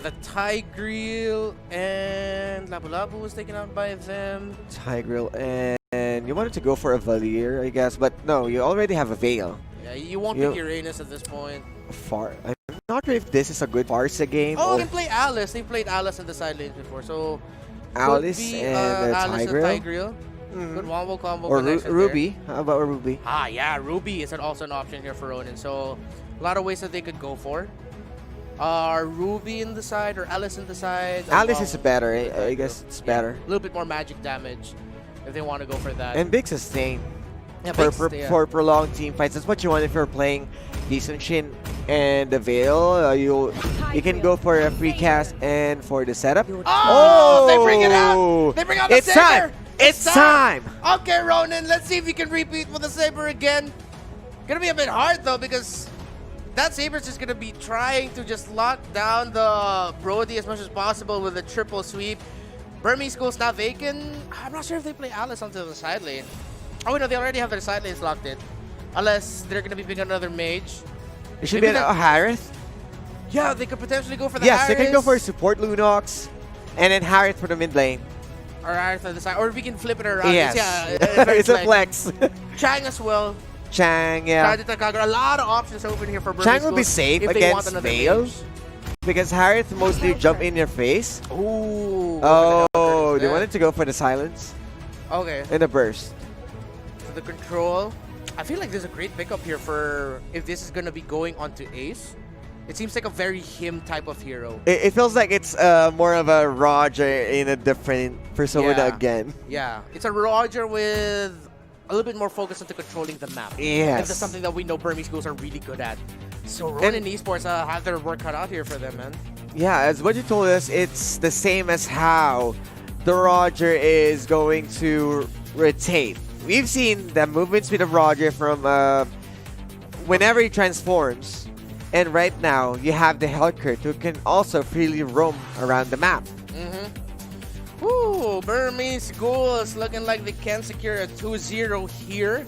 The Tigreal and Labu Labu was taken out by them. Tigreal and you wanted to go for a Valier, I guess, but no, you already have a Veil. Yeah, you won't pick Uranus at this point. I'm not sure if this is a good Farsa game. Oh, they play Alice. They played Alice in the side lanes before, so Alice be, and Alice Tigreal. and Tigreal. Good wombo combo Or connection Ruby. there. How about Ruby? Ah, yeah, Ruby is also an option here for Ronin. So a lot of ways that they could go for. Ruby in the side or Alice in the side. Alice is better. I guess it's better. A little bit more magic damage if they want to go for that. And big sustain. Yeah, for prolonged team fights. That's what you want if you're playing Decent Shin and the Veil. You can go for a free cast and for the setup. Oh! They bring it out! They bring out the Saber! Time! It's time! Okay, Ronin, let's see if we can repeat with the Saber again. Gonna be a bit hard though because that Saber's just gonna be trying to just lock down the Brody as much as possible with a triple sweep. Burmese Ghouls now vacant. I'm not sure if they play Alice onto the side lane. Oh no, they already have their side lanes locked in. Unless they're gonna be picking another mage. It should be a Harith. Yeah, they could potentially go for the Yes, Harith. they can go for support Lunox and then Harith for the mid lane. Or Harith on the side. Or we can flip it around. Yes. It's a flex. Chang as well. Chang, yeah. A lot of options open here for Burmese Chang will be Ghouls safe if they want against another Veil. mage. Because Harith mostly jump in your face. Ooh. Oh, they wanted to go for the silence. Okay. And the burst. So the control. I feel like there's a great pickup here for if this is going to be going onto Ace. It seems like a very him type of hero. It feels like it's more of a Roger in a different persona again. Yeah. It's a Roger with a little bit more focus into controlling the map. Yes. And that's something that we know Burmese Ghouls are really good at. So Ronin Esports have their work cut out here for them, man. Yeah, as what you told us, it's the same as how the Roger is going to rotate. We've seen the movements with the Roger from whenever he transforms. And right now, you have the Hellcurt who can also freely roam around the map. Ooh, Burmese Ghouls looking like they can secure a 2-0 here.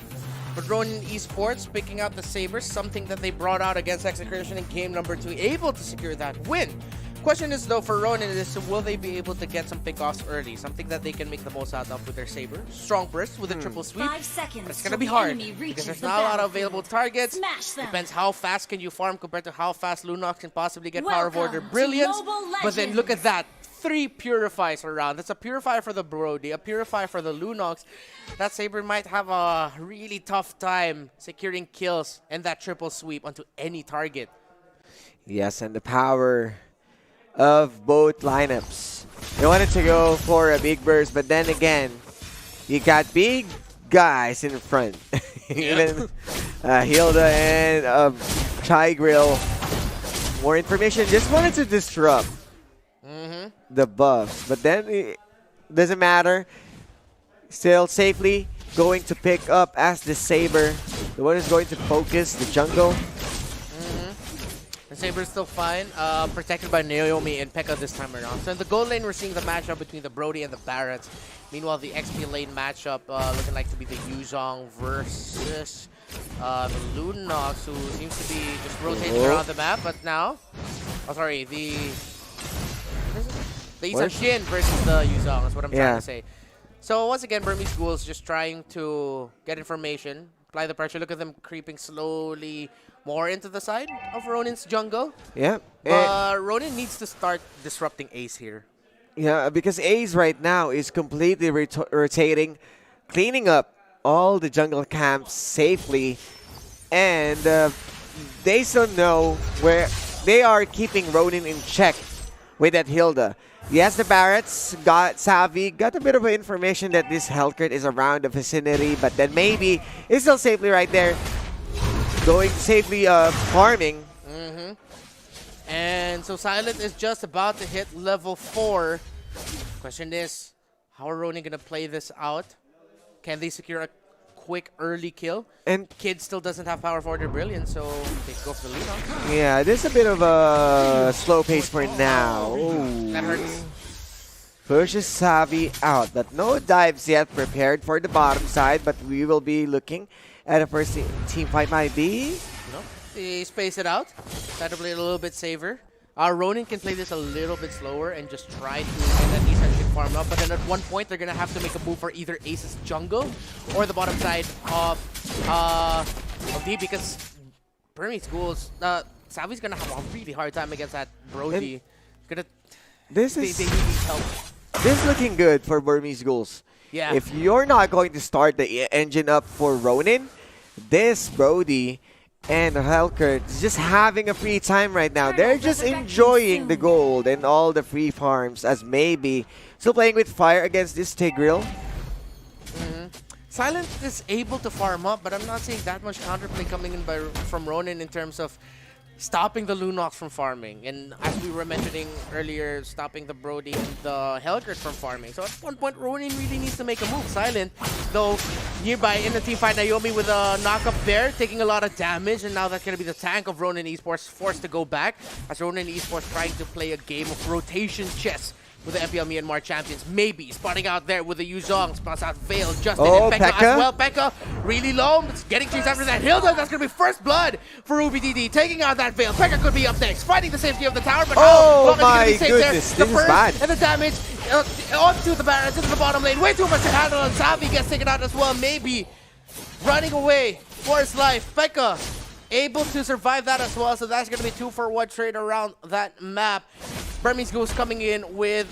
But Ronin Esports picking out the Sabres, something that they brought out against Execution in game number 2, able to secure that win. Question is though for Ronin is will they be able to get some pickoffs early, something that they can make the most out of with their Saber. Strong burst with a triple sweep. 5 seconds. But it's gonna be hard because there's not a lot of available targets. Depends how fast can you farm compared to how fast Lunox can possibly get Power of Order Brilliance. But then look at that. 3 purifies around. That's a purifier for the Brody, a purifier for the Lunox. That Saber might have a really tough time securing kills and that triple sweep onto any target. Yes, and the power of both lineups. They wanted to go for a big burst, but then again, you got big guys in front. Even Hilda and Tigreal. More information. Just wanted to disrupt the buffs, but then it doesn't matter. Still safely going to pick up as the Saber. The one who's going to focus the jungle. The Saber's still fine, protected by Naomi and Pekka this time around. So in the gold lane, we're seeing the matchup between the Brody and the Barretts. Meanwhile, the XP lane matchup looking like to be the Yuzong versus the Lunox, who seems to be just rotating around the map. But now, the Isan Shin versus the Yuzong is what I'm trying to say. So once again, Burmese Ghouls just trying to get information, apply the pressure. Look at them creeping slowly more into the side of Ronin's jungle. Yeah. But Ronin needs to start disrupting Ace here. Yeah, because Ace right now is completely rotating, cleaning up all the jungle camps safely. And they still know where they are keeping Ronin in check with that Hilda. Yes, the Barretts got savvy, got a bit of information that this Hellcurt is around the vicinity, but then maybe it's still safely right there. Going safely farming. And so Silent is just about to hit level 4. Question is, how are Ronin going to play this out? Can they secure a quick early kill? And Kid still doesn't have Power of Order Brilliance, so they go for the lead. Yeah, there's a bit of a slow pace for now. Ooh. That hurts. Pushes Savvy out, but no dives yet prepared for the bottom side, but we will be looking at a first team fight might be. No, they space it out. Try to play it a little bit safer. Ronin can play this a little bit slower and just try to and at least actually farm up. But then at one point, they're going to have to make a move for either Ace's jungle or the bottom side of D, because Burmese Ghouls, Savvy's going to have a really hard time against that Brody. They need help. This is looking good for Burmese Ghouls. Yeah. If you're not going to start the engine up for Ronin, this Brody and Helkert is just having a free time right now. They're just enjoying the gold and all the free farms, as maybe still playing with fire against this Tigreal. Silent is able to farm up, but I'm not seeing that much counterplay coming in from Ronin in terms of stopping the Lunox from farming. And as we were mentioning earlier, stopping the Brody and the Helkert from farming. So at one point, Ronin really needs to make a move. Silent, though, nearby in the team fight, Naomi with a knock-up there, taking a lot of damage. And now that's going to be the tank of Ronin Esports forced to go back, as Ronin Esports trying to play a game of rotation chess with the MPL Myanmar champions. Maybe spotting out there with the Yuzong, spots out Veil, Justin, and Pekka as well. Pekka really low, it's getting chased after that. Hilda, that's going to be first blood for Ruby DD, taking out that Veil. Pekka could be up next, fighting the safety of the tower, but oh my goodness, the this is bad. And the damage onto the barracks, into the bottom lane. Way too much to handle, and Savvy gets taken out as well. Maybe running away for his life. Pekka able to survive that as well, so that's going to be 2-for-1 trade around that map. Burmese Ghouls coming in with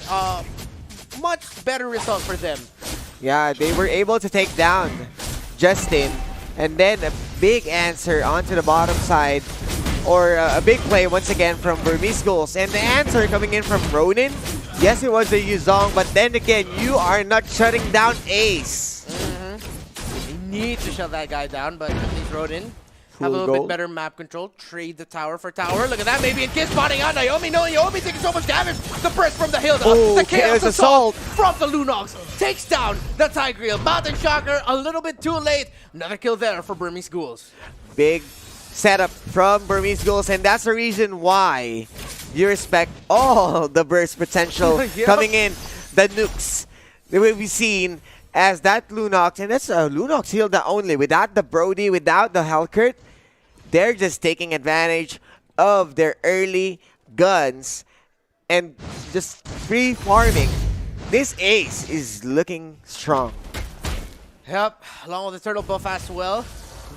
much better result for them. Yeah, they were able to take down Justin, and then a big answer onto the bottom side, or a big play once again from Burmese Ghouls. And the answer coming in from Ronin, yes, it was the Yuzong, but then again, you are not shutting down Ace. You need to shut that guy down, but at least Ronin have a little bit better map control. Trade the tower for tower. Look at that. Maybe in Kid spotting out Naomi. No, Naomi taking so much damage. The burst from the Hilda. The Chaos Assault from the Lunox. Takes down the Tigreal. Mountain Shocker a little bit too late. Another kill there for Burmese Ghouls. Big setup from Burmese Ghouls, and that's the reason why you respect all the burst potential coming in. The nukes that will be seen as that Lunox, and that's a Lunox Hilda only, without the Brody, without the Helkert. They're just taking advantage of their early guns and just free farming. This Ace is looking strong. Yep, along with the turtle buff as well.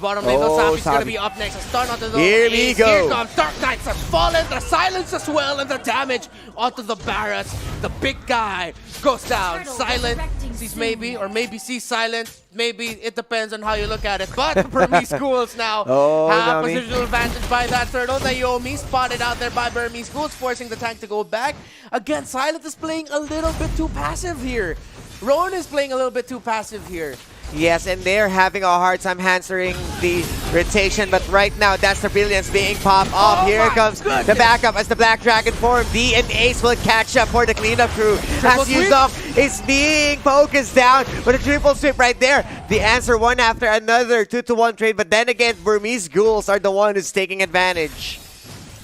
Bottom lane, Savvy's going to be up next. A stun onto the Here we go. Here comes Dark Knights have fallen. The silence as well, and the damage onto the barracks. The big guy goes down. Silent sees maybe, or maybe sees Silent. Maybe it depends on how you look at it. But the Burmese Ghouls now have positional advantage by that turtle. Naomi spotted out there by Burmese Ghouls, forcing the tank to go back. Again, Silent is playing a little bit too passive here. Ronin is playing a little bit too passive here. Yes, and they're having a hard time answering the rotation, but right now that's the brilliance being popped off. Here comes the backup as the Black Dragon form. D and Ace will catch up for the cleanup crew. As Yuzong is being focused down with a triple sweep right there. The answer one after another, 2-to-1 trade, but then again, Burmese Ghouls are the one who's taking advantage.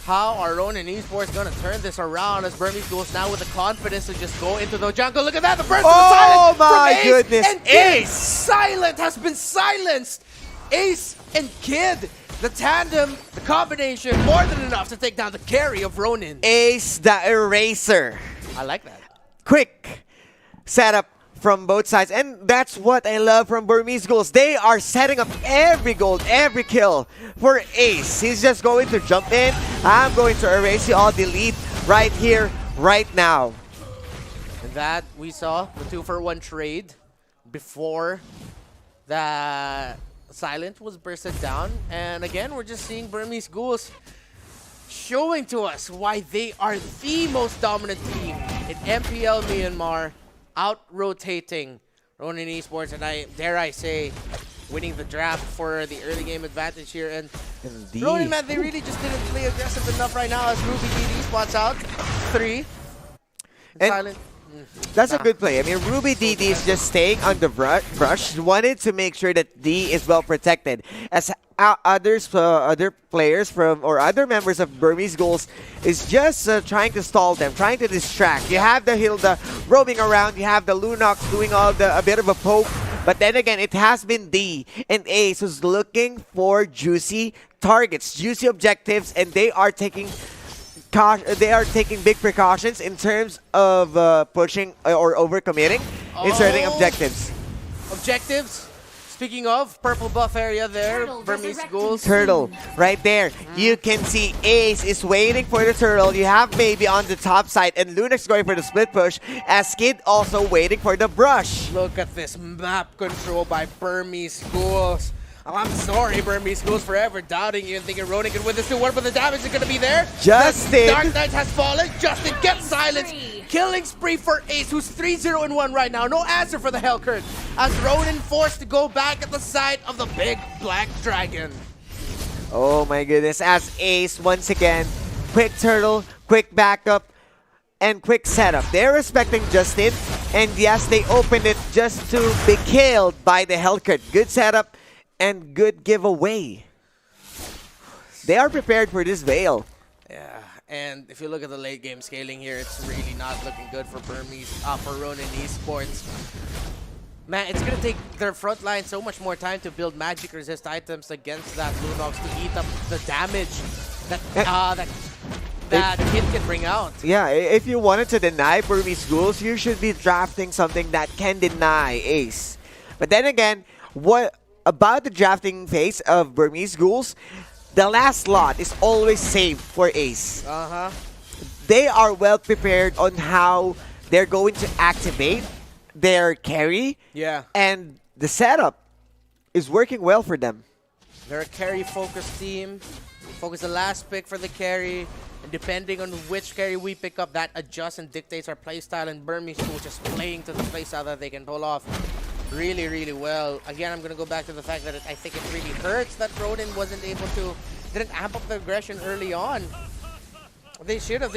How are Ronin Esports going to turn this around, as Burmese Ghouls now with the confidence to just go into the jungle? Look at that, the burst of the Silent my from Ace, goodness, and Ace! Silent has been silenced! Ace and Kid, the tandem, the combination, more than enough to take down the carry of Ronin. Ace the Eraser. I like that. Quick setup from both sides, and that's what I love from Burmese Ghouls. They are setting up every gold, every kill for Ace. He's just going to jump in. I'm going to erase you all, delete right here, right now. And that we saw the 2-for-1 trade before the Silent was bursted down. And again, we're just seeing Burmese Ghouls showing to us why they are the most dominant team in MPL Myanmar, out-rotating Ronin Esports, and dare I say, winning the draft for the early game advantage here. And Indeed. Ronin, man, they really just didn't play aggressive enough right now, as Ruby DD spots out 3. And Silent. That's a good play. I mean, Ruby DD is just staying on the brush. Wanted to make sure that D is well protected. As other players from, or other members of Burmese Ghouls is just trying to stall them, trying to distract. You have the Hilda roaming around. You have the Lunox doing a bit of a poke. But then again, it has been D and Ace who's looking for juicy targets, juicy objectives, and they are taking they are taking big precautions in terms of pushing or overcommitting in certain objectives. Objectives. Speaking of, purple buff area there, Burmese Ghouls. Turtle, right there. You can see Ace is waiting for the turtle. You have maybe on the top side, and Lunax going for the split push, as Kid also waiting for the brush. Look at this map control by Burmese Ghouls. I'm sorry, Burmese Ghouls, forever doubting you and thinking Ronin can win this 2-1, but the damage is going to be there. Justin! The Dark Knight has fallen. Justin gets silenced. Killing spree for Ace, who's 3-0-1 right now. No answer for the Hellcurt, as Ronin forced to go back at the side of the big black dragon. Oh my goodness, as Ace once again, quick turtle, quick backup, and quick setup. They're respecting Justin, and yes, they opened it just to be killed by the Hellcurt. Good setup and good giveaway. They are prepared for this Veil. Yeah, and if you look at the late game scaling here, it's really not looking good for for Ronin Esports. Man, it's gonna take their front line so much more time to build magic resist items against that Lunox to eat up the damage that Kid can bring out. Yeah, if you wanted to deny Burmese Ghouls, you should be drafting something that can deny Ace. But then again, what about the drafting phase of Burmese Ghouls? The last slot is always saved for Ace. They are well prepared on how they're going to activate their carry. Yeah. And the setup is working well for them. They're a carry-focused team. Focus the last pick for the carry. And depending on which carry we pick up, that adjusts and dictates our playstyle. And Burmese Ghouls just playing to the playstyle that they can pull off really, really well. Again, I'm going to go back to the fact that I think it really hurts that Ronin didn't amp up the aggression early on. They should have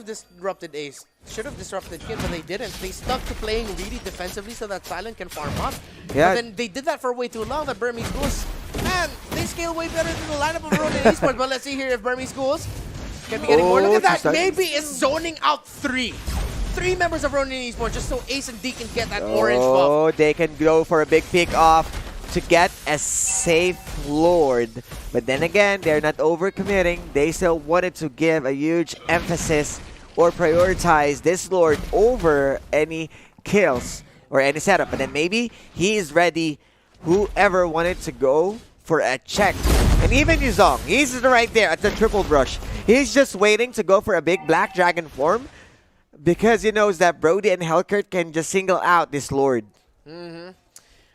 disrupted Ace. Should have disrupted Kid, but they didn't. They stuck to playing really defensively so that Silent can farm up. Yeah. But then they did that for way too long. That Burmese Ghouls, man, they scale way better than the lineup of Ronin Esports. But let's see here if Burmese Ghouls can be getting more. Look at that. Maybe is zoning out three members of Ronin Esports just so Ace and D can get that orange buff. Oh, they can go for a big pick off to get a safe Lord. But then again, they're not overcommitting. They still wanted to give a huge emphasis or prioritize this Lord over any kills or any setup. But then maybe he is ready, whoever wanted to go for a check. And even Yuzong, he's right there at the triple brush. He's just waiting to go for a big black dragon form because he knows that Brody and Hellcurt can just single out this Lord. And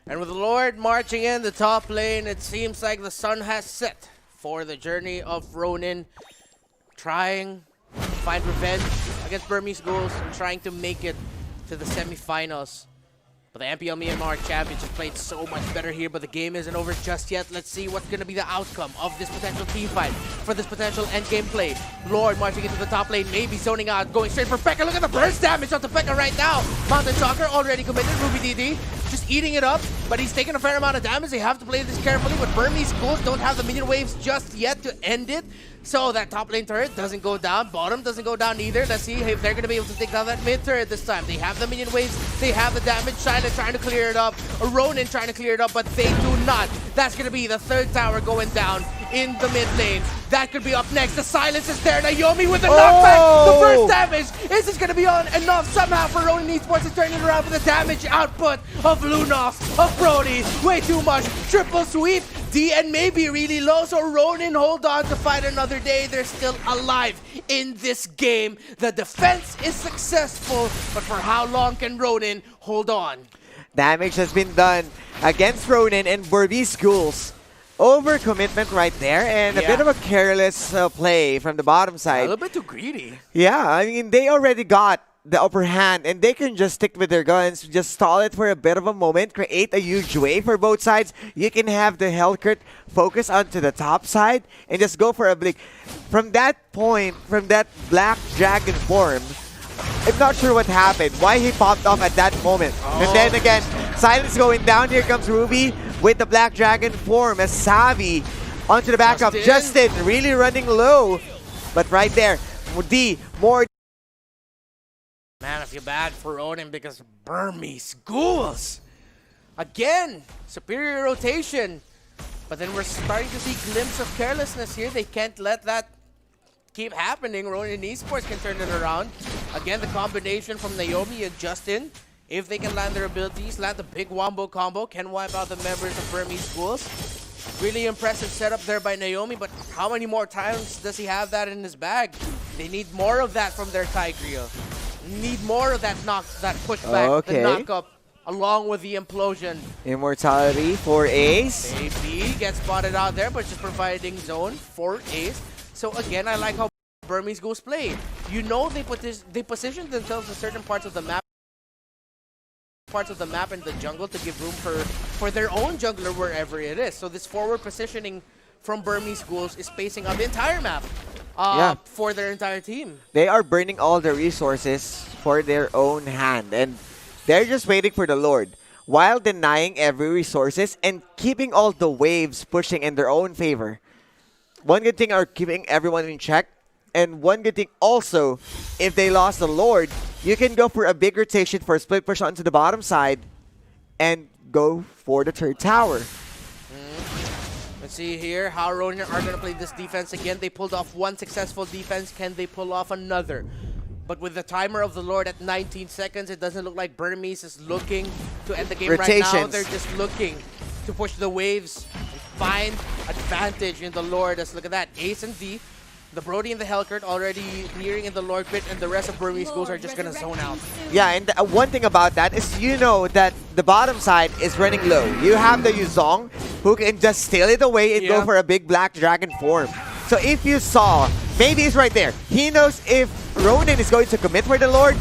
with the Lord marching in the top lane, it seems like the sun has set for the journey of Ronin, trying to find revenge against Burmese Ghouls and trying to make it to the semifinals. But the MPL Myanmar Championship played so much better here, but the game isn't over just yet. Let's see what's going to be the outcome of this potential team fight for this potential endgame play. Lord marching into the top lane, maybe zoning out, going straight for Pekka. Look at the burst damage onto Pekka right now. Mountain Shocker already committed. Ruby DD just eating it up, but he's taking a fair amount of damage. They have to play this carefully, but Burmese Ghouls don't have the minion waves just yet to end it. So that top lane turret doesn't go down. Bottom doesn't go down either. Let's see if they're going to be able to take down that mid turret this time. They have the minion waves. They have the damage. Silent trying to clear it up. Ronin trying to clear it up, but they do not. That's going to be the third tower going down in the mid lane. That could be up next. The silence is there. Naomi with the knockback. The first damage. Is this going to be on enough somehow for Ronin Esports to turn it around for the damage output of Lunox, of Brody? Way too much. Triple sweep. DN may be really low, so Ronin hold on to fight another day. They're still alive in this game. The defense is successful, but for how long can Ronin hold on? Damage has been done against Ronin and Burmese Ghouls. Overcommitment right there, and a bit of a careless play from the bottom side. A little bit too greedy. Yeah, I mean, they already got the upper hand, and they can just stick with their guns, just stall it for a bit of a moment, create a huge wave for both sides. You can have the Hellcurt focus onto the top side and just go for a blink. From that point, from that black dragon form, I'm not sure what happened, why he popped off at that moment. And then again, silence going down. Here comes Ruby with the black dragon form as Savvy onto the backup. Justin really running low, but right there, D, more. Man, I feel bad for Ronin because Burmese Ghouls. Again, superior rotation. But then we're starting to see glimpse of carelessness here. They can't let that keep happening, Ronin Esports can turn it around. Again, the combination from Naomi and Justin, if they can land their abilities, land the big wombo combo, can wipe out the members of Burmese Ghouls. Really impressive setup there by Naomi, but how many more times does he have that in his bag? They need more of that from their Tigreal. Need more of that pushback, the knock-up, along with the implosion. Immortality for Ace. AB gets spotted out there, but just providing zone for Ace. So again, I like how Burmese Ghouls play. You know they position themselves in certain parts of the map in the jungle to give room for their own jungler wherever it is. So this forward positioning from Burmese Ghouls is spacing out the entire map for their entire team. They are burning all the resources for their own hand, and they're just waiting for the Lord while denying every resources and keeping all the waves pushing in their own favor. One good thing are keeping everyone in check, and one good thing also, if they lost the Lord, you can go for a big rotation for a split push onto the bottom side and go for the third tower. Let's see here how Ronin are going to play this defense again. They pulled off one successful defense. Can they pull off another? But with the timer of the Lord at 19 seconds, it doesn't look like Burmese is looking to end the game right now. They're just looking to push the waves and find advantage in the Lord. Let's look at that. Ace and D. The Brody and the Hellcurt already nearing in the Lord pit, and the rest of Burmese Ghouls are just going to zone out. Yeah, and one thing about that is you know that the bottom side is running low. You have the Yuzong who can just steal it away and go for a big black dragon form. So if you saw, maybe it's right there. He knows if Ronin is going to commit for the Lord,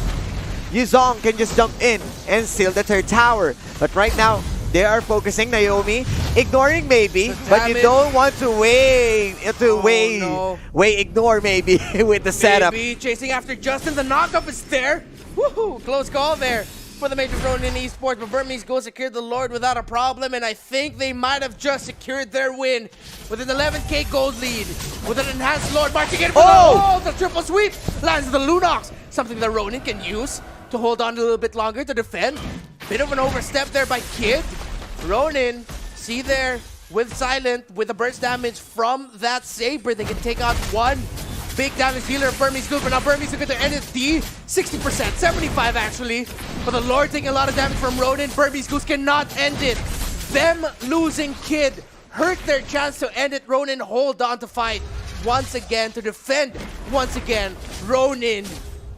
Yuzong can just jump in and steal the third tower. But right now, they are focusing Naomi, ignoring maybe, but you don't want to ignore maybe with the setup. Maybe chasing after Justin, the knockup is there. Woohoo! Close call there for the major Ronin Esports, but Burmese Ghouls secured the Lord without a problem, and I think they might have just secured their win with an 11k gold lead, with an enhanced Lord marching in for the triple sweep, lands the Lunox, something that Ronin can use to hold on a little bit longer to defend. Bit of an overstep there by Kid. Ronin, see there, with Silent, with the burst damage from that Saber, they can take out one big damage dealer of Burmese Ghouls, but now Burmese look at their NSD, 60%, 75 actually. But the Lord taking a lot of damage from Ronin. Burmese Ghouls cannot end it. Them losing Kid hurt their chance to end it. Ronin hold on to fight once again, to defend once again. Ronin,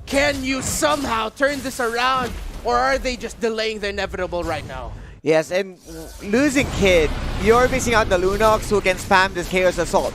can you somehow turn this around, or are they just delaying the inevitable right now? Yes, and losing Kid, you're missing out the Lunox who can spam this Chaos Assault.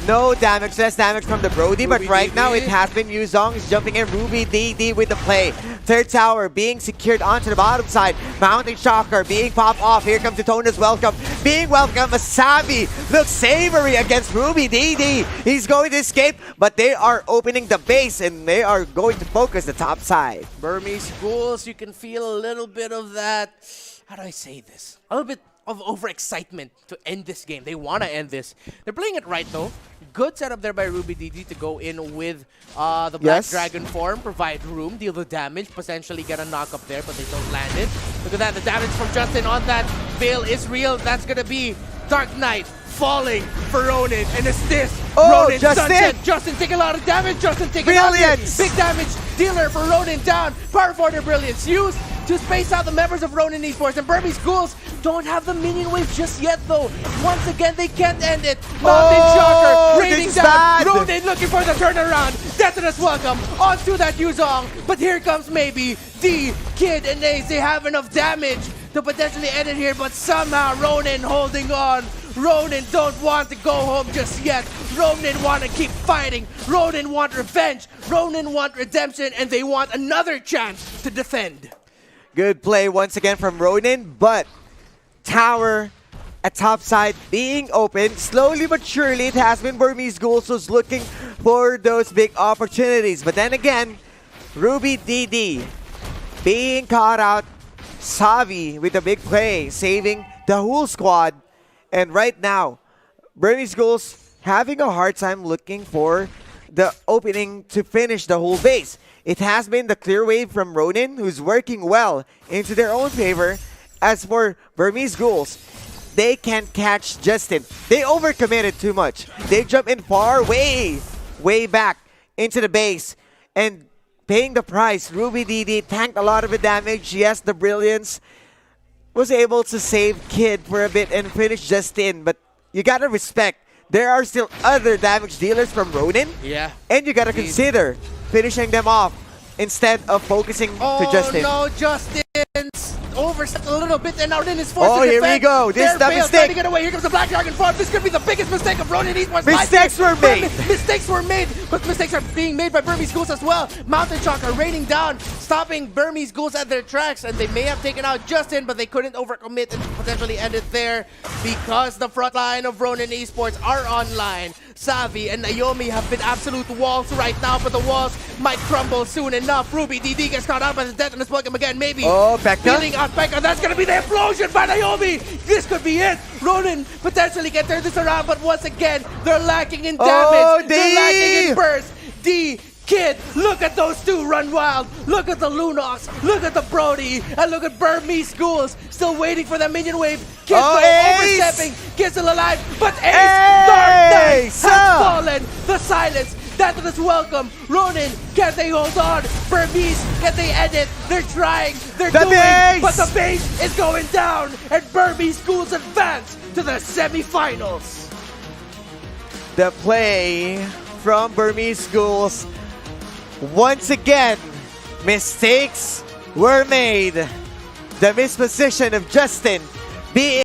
No damage, less damage from the Brody, but right now it has been Yuzong is jumping in. Ruby DD with the play. Third tower being secured onto the bottom side. Mounting Shocker being popped off. Here comes Detona's welcome. Being welcome, Masabi looks savory against Ruby DD. He's going to escape, but they are opening the base and they are going to focus the top side. Burmese Ghouls, you can feel a little bit of that, how do I say this? A little bit of overexcitement to end this game. They want to end this. They're playing it right though. Good setup there by Ruby DD to go in with the Black Dragon form, provide room, deal the damage, potentially get a knock up there, but they don't land it. Look at that, the damage from Justin on that Veil is real. That's gonna be Dark Knight falling for Ronin, and it's this. Ronin, Justin taking a lot of damage. Justin taking Brilliance. Big damage dealer for Ronin down. Power for their Brilliance used to space out the members of Ronin Esports, and Burmese Ghouls don't have the minion wave just yet though. Once again, they can't end it. Mountain Shocker raining down. Ronin looking for the turnaround. Detonus welcome onto that Yuzong, but here comes maybe D, Kid, and Ace. They have enough damage to potentially end it here, but somehow Ronin holding on. Ronin don't want to go home just yet. Ronin want to keep fighting. Ronin want revenge. Ronin want redemption, and they want another chance to defend. Good play once again from Ronin, but tower at top side being open. Slowly but surely, it has been Burmese Ghouls who's looking for those big opportunities. But then again, Ruby DD being caught out. Savi with a big play, saving the whole squad. And right now, Burmese Ghouls having a hard time looking for the opening to finish the whole base. It has been the clear wave from Ronin, who's working well into their own favor. As for Burmese Ghouls, they can't catch Justin. They overcommitted too much. They jump in far way back. into the base and paying the price. Ruby DD tanked a lot of the damage. Yes, the Brilliance was able to save Kid for a bit and finish Justin, but you gotta respect, there are still other damage dealers from Ronin. Yeah. And you gotta consider finishing them off instead of focusing to Justin. Oh no, Justin's overstepped a little bit and now Ronin is forced to here defend. we go. This is the They're mistake. trying to get away. Here comes the Black Dragon farm. This could be the biggest mistake of Ronin Esports. Mistakes were made. Mistakes were made, but mistakes are being made by Burmese Ghouls as well. Mountain Shock are raining down, stopping Burmese Ghouls at their tracks, and they may have taken out Justin, but they couldn't overcommit and potentially end it there because the front line of Ronin Esports are online. Savvy and Naomi have been absolute walls right now, but the walls might crumble soon enough. Ruby DD gets caught out by the death and the welcome again, maybe. Oh, Pekka. Feeling on Pekka. That's gonna be the implosion by Naomi. This could be it. Ronin potentially can turn this around, but once again, they're lacking in damage. Oh, they're lacking in D. burst. D, Kid, look at those two run wild. Look at the Lunox, look at the Brody, and look at Burmese Ghouls still waiting for that minion wave. Kid overstepping, Kid's still alive, but Ace, Dark Knight has fallen. The silence, that is welcome. Ronin, can they hold on? Burmese, can they end it? They're trying, they're doing, but the base is going down, and Burmese Ghouls advance to the semifinals. The play from Burmese Ghouls. Once again, mistakes were made. The misposition of Justin being